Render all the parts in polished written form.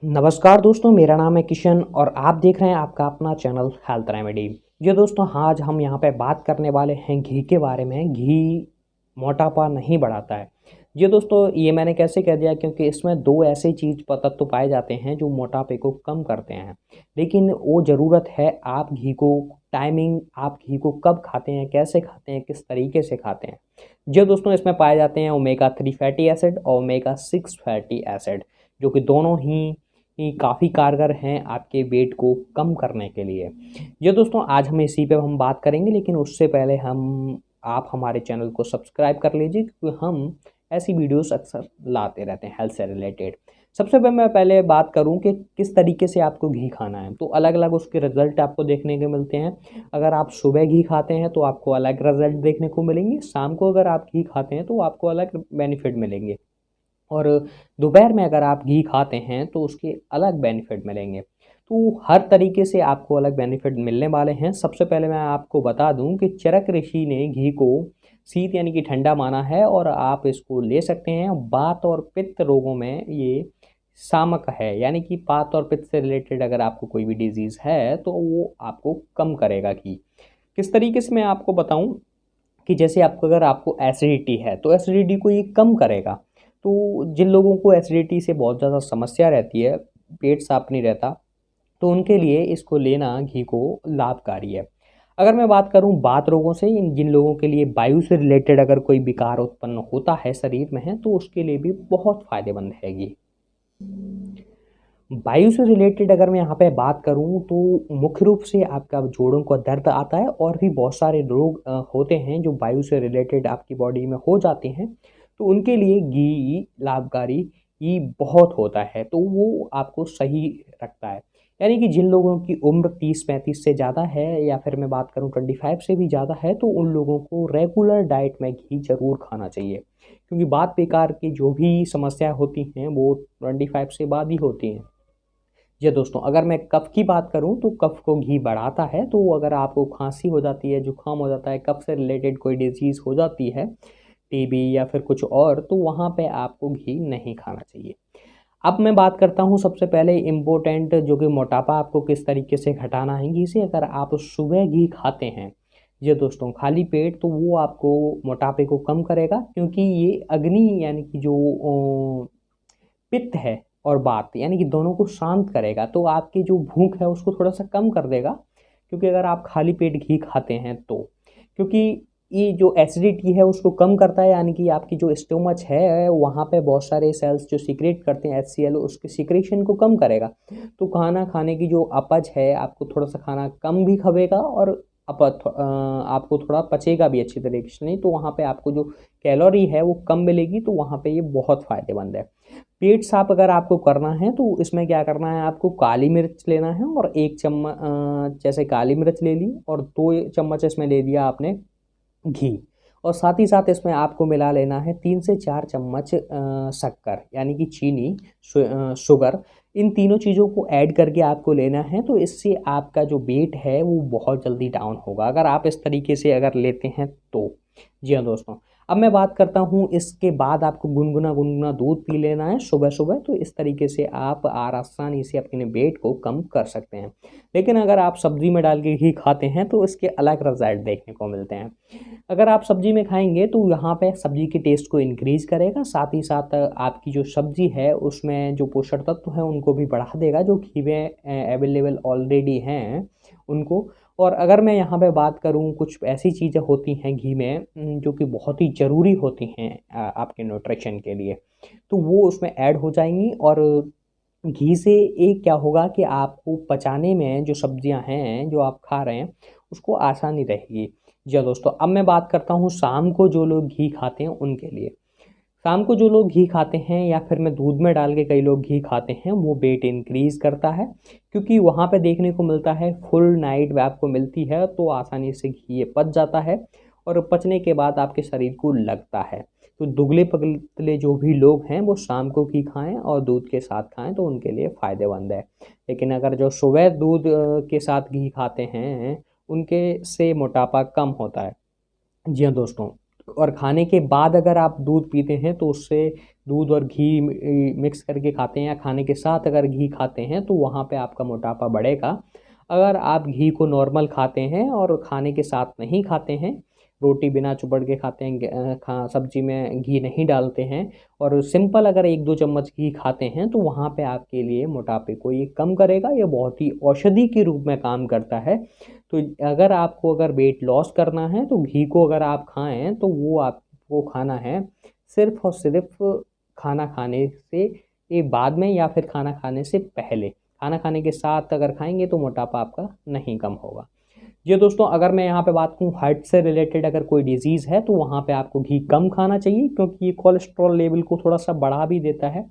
नमस्कार दोस्तों, मेरा नाम है किशन और आप देख रहे हैं आपका अपना चैनल हेल्थ रेमेडी। जी दोस्तों, आज हम यहाँ पे बात करने वाले हैं घी के बारे में। घी मोटापा नहीं बढ़ाता है। जी दोस्तों, ये मैंने कैसे कह दिया, क्योंकि इसमें दो ऐसे चीज़ तत्व पाए जाते हैं जो मोटापे को कम करते हैं। लेकिन वो ज़रूरत है आप घी को टाइमिंग, आप घी को कब खाते हैं, कैसे खाते हैं, किस तरीके से खाते हैं। जी दोस्तों, इसमें पाए जाते हैं ओमेगा 3 फैटी एसिड और ओमेगा 6 फैटी एसिड, जो कि दोनों ही काफ़ी कारगर हैं आपके वेट को कम करने के लिए। ये दोस्तों, आज हम इसी पे हम बात करेंगे, लेकिन उससे पहले आप हमारे चैनल को सब्सक्राइब कर लीजिए, क्योंकि हम ऐसी वीडियोस अक्सर लाते रहते हैं हेल्थ से रिलेटेड। सबसे पहले मैं पहले बात करूं कि किस तरीके से आपको घी खाना है, तो अलग अलग उसके रिजल्ट आपको देखने को मिलते हैं। अगर आप सुबह घी खाते हैं तो आपको अलग रिजल्ट देखने को मिलेंगे, शाम को अगर आप घी खाते हैं तो आपको अलग बेनिफिट मिलेंगे, और दोपहर में अगर आप घी खाते हैं तो उसके अलग बेनिफिट मिलेंगे। तो हर तरीके से आपको अलग बेनिफिट मिलने वाले हैं। सबसे पहले मैं आपको बता दूं कि चरक ऋषि ने घी को शीत यानी कि ठंडा माना है, और आप इसको ले सकते हैं। वात और पित्त रोगों में ये शामक है, यानी कि वात और पित्त से रिलेटेड अगर आपको कोई भी डिजीज़ है तो वो आपको कम करेगा घी। किस तरीके से मैं आपको बताऊं कि जैसे आपको अगर आपको एसिडिटी है तो एसिडिटी को ये कम करेगा। तो जिन लोगों को एसिडिटी से बहुत ज़्यादा समस्या रहती है, पेट साफ नहीं रहता, तो उनके लिए इसको लेना घी को लाभकारी है। अगर मैं बात करूं बात रोगों से, जिन लोगों के लिए वायु से रिलेटेड अगर कोई विकार उत्पन्न होता है शरीर में है, तो उसके लिए भी बहुत फायदेमंद है घी। वायु से रिलेटेड अगर मैं यहाँ पे बात करूँ तो मुख्य रूप से आपका जोड़ों का दर्द आता है, और भी बहुत सारे रोग होते हैं जो वायु से रिलेटेड आपकी बॉडी में हो जाते हैं। तो उनके लिए घी लाभकारी ही बहुत होता है, तो वो आपको सही रखता है। यानी कि जिन लोगों की उम्र 30-35 से ज़्यादा है, या फिर मैं बात करूँ 25 से भी ज़्यादा है, तो उन लोगों को रेगुलर डाइट में घी ज़रूर खाना चाहिए, क्योंकि बात बेकार की जो भी समस्या होती हैं वो 25 से बाद ही होती हैं। जी दोस्तों, अगर मैं कफ़ की बात करूं तो कफ़ को घी बढ़ाता है। तो अगर आपको खांसी हो जाती है, जुकाम हो जाता है, कफ़ से रिलेटेड कोई डिजीज़ हो जाती है, टीबी या फिर कुछ और, तो वहाँ पे आपको घी नहीं खाना चाहिए। अब मैं बात करता हूँ सबसे पहले इम्पोर्टेंट, जो कि मोटापा आपको किस तरीके से घटाना है घी से। अगर आप सुबह घी खाते हैं जी दोस्तों खाली पेट, तो वो आपको मोटापे को कम करेगा, क्योंकि ये अग्नि यानी कि जो पित्त है और वात यानी कि दोनों को शांत करेगा, तो आपकी जो भूख है उसको थोड़ा सा कम कर देगा। क्योंकि अगर आप खाली पेट घी खाते हैं तो, क्योंकि ये जो एसिडिटी है उसको कम करता है, यानी कि आपकी जो स्टोमच है वहाँ पे बहुत सारे सेल्स जो सीक्रेट करते हैं HCl, उसके सीक्रेशन को कम करेगा। तो खाना खाने की जो अपच है, आपको थोड़ा सा खाना कम भी खबेगा, और आपको थोड़ा पचेगा भी अच्छी तरीके से नहीं, तो वहाँ पे आपको जो कैलोरी है वो कम मिलेगी, तो वहाँ पे ये बहुत फ़ायदेमंद है। पेट साफ अगर आपको करना है तो इसमें क्या करना है, आपको काली मिर्च लेना है, और एक चम्मच जैसे काली मिर्च ले ली, और 2 चम्मच इसमें ले लिया आपने घी, और साथ ही साथ इसमें आपको मिला लेना है 3 से 4 चम्मच शक्कर यानी कि चीनी, शुगर। इन तीनों चीज़ों को ऐड करके आपको लेना है, तो इससे आपका जो वेट है वो बहुत जल्दी डाउन होगा, अगर आप इस तरीके से अगर लेते हैं तो। जी हाँ दोस्तों, अब मैं बात करता हूँ इसके बाद आपको गुनगुना गुनगुना दूध पी लेना है सुबह सुबह, तो इस तरीके से आप आसानी से अपने वेट को कम कर सकते हैं। लेकिन अगर आप सब्जी में डाल के घी खाते हैं तो इसके अलग रिजल्ट देखने को मिलते हैं। अगर आप सब्जी में खाएंगे तो यहाँ पे सब्जी के टेस्ट को इंक्रीज करेगा, साथ ही साथ आपकी जो सब्जी है उसमें जो पोषक तत्व हैं उनको भी बढ़ा देगा, जो घी में अवेलेबल ऑलरेडी हैं उनको। और अगर मैं यहाँ पे बात करूँ, कुछ ऐसी चीज़ें होती हैं घी में जो कि बहुत ही ज़रूरी होती हैं आपके न्यूट्रिशन के लिए, तो वो उसमें ऐड हो जाएंगी। और घी से एक क्या होगा कि आपको पचाने में जो सब्जियां हैं जो आप खा रहे हैं उसको आसानी रहेगी। जी हाँ दोस्तों, अब मैं बात करता हूँ शाम को जो लोग घी खाते हैं उनके लिए। शाम को जो लोग घी खाते हैं, या फिर मैं दूध में डाल के कई लोग घी खाते हैं, वो वेट इंक्रीज करता है, क्योंकि वहाँ पे देखने को मिलता है फुल नाइट में आपको मिलती है, तो आसानी से घी ये पच जाता है, और पचने के बाद आपके शरीर को लगता है। तो दुबले पतले जो भी लोग हैं वो शाम को घी खाएं और दूध के साथ खाएं, तो उनके लिए फ़ायदेमंद है। लेकिन अगर जो सुबह दूध के साथ घी खाते हैं, उनके से मोटापा कम होता है। जी हाँ दोस्तों, और खाने के बाद अगर आप दूध पीते हैं तो उससे दूध और घी मिक्स करके खाते हैं या खाने के साथ अगर घी खाते हैं तो वहाँ पे आपका मोटापा बढ़ेगा। अगर आप घी को नॉर्मल खाते हैं और खाने के साथ नहीं खाते हैं, रोटी बिना चुपड़ के खाते हैं, सब्जी में घी नहीं डालते हैं और सिंपल अगर 1-2 चम्मच घी खाते हैं तो वहाँ पे आपके लिए मोटापे को ये कम करेगा। ये बहुत ही औषधि के रूप में काम करता है। तो अगर वेट लॉस करना है तो घी को अगर आप खाएँ तो वो आपको खाना है सिर्फ़ और सिर्फ़ खाना खाने से बाद में या फिर खाना खाने से पहले। खाना खाने के साथ अगर खाएँगे तो मोटापा आपका नहीं कम होगा। जी दोस्तों, अगर मैं यहाँ पे बात करूँ हार्ट से रिलेटेड अगर कोई डिज़ीज़ है तो वहाँ पे आपको घी कम खाना चाहिए, क्योंकि ये कोलेस्ट्रॉल लेवल को थोड़ा-सा बढ़ा भी देता है।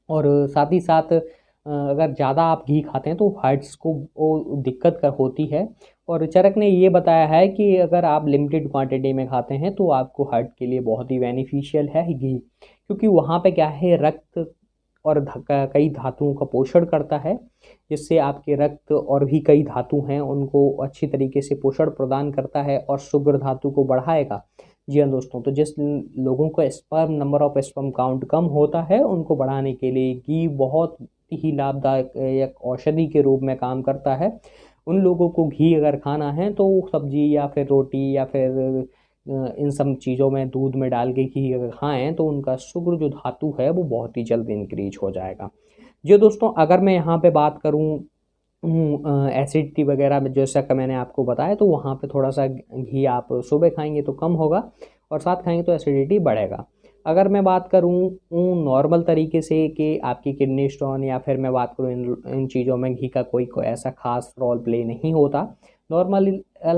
और साथ ही साथ अगर ज़्यादा आप घी खाते हैं तो हार्ट्स को वो दिक्कत होती है। और चरक ने ये बताया है कि अगर आप लिमिटेड क्वांटिटी में खाते हैं तो आपको हार्ट के लिए बहुत ही बेनिफिशियल है घी, क्योंकि वहाँ पे क्या है, रक्त और कई धातुओं का पोषण करता है, जिससे आपके रक्त और भी कई धातु हैं उनको अच्छी तरीके से पोषण प्रदान करता है और शुक्र धातु को बढ़ाएगा। जी हाँ दोस्तों, तो जिस लोगों का sperm number of sperm count कम होता है उनको बढ़ाने के लिए घी बहुत ही लाभदायक एक औषधि के रूप में काम करता है। उन लोगों को घी अगर खाना है तो सब्जी या फिर रोटी या फिर इन सब चीज़ों में दूध में डाल के घी अगर खाएँ तो उनका शुक्र जो धातु है वो बहुत ही जल्द इंक्रीज हो जाएगा। जी दोस्तों, अगर मैं यहाँ पे बात करूँ एसिडिटी वगैरह में, जैसा कि मैंने आपको बताया, तो वहाँ पे थोड़ा-सा घी आप सुबह खाएँगे तो कम होगा और साथ खाएँगे तो एसिडिटी बढ़ेगा। अगर मैं बात करूँ नॉर्मल तरीके से कि आपकी किडनी स्टोन या फिर मैं बात करूँ इन इन चीज़ों में घी का कोई ऐसा ख़ास रोल प्ले नहीं होता। नॉर्मल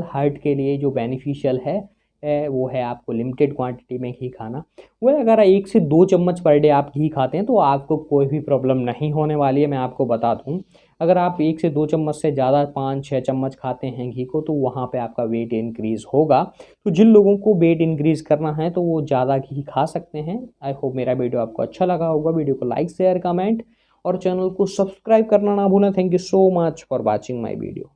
हार्ट के लिए जो बेनिफिशियल है वो है आपको लिमिटेड क्वांटिटी में घी खाना। वो अगर 1 से 2 चम्मच पर डे आप घी खाते हैं तो आपको कोई भी प्रॉब्लम नहीं होने वाली है, मैं आपको बता दूँ। अगर आप 1 से 2 चम्मच से ज़्यादा 5-6 चम्मच खाते हैं घी को तो वहाँ पे आपका वेट इंक्रीज़ होगा। तो जिन लोगों को वेट इंक्रीज़ करना है तो वो ज़्यादा घी खा सकते हैं। आई होप मेरा वीडियो आपको अच्छा लगा होगा। वीडियो को लाइक, शेयर, कमेंट और चैनल को सब्सक्राइब करना ना भूलें। Thank you so much for watching my video.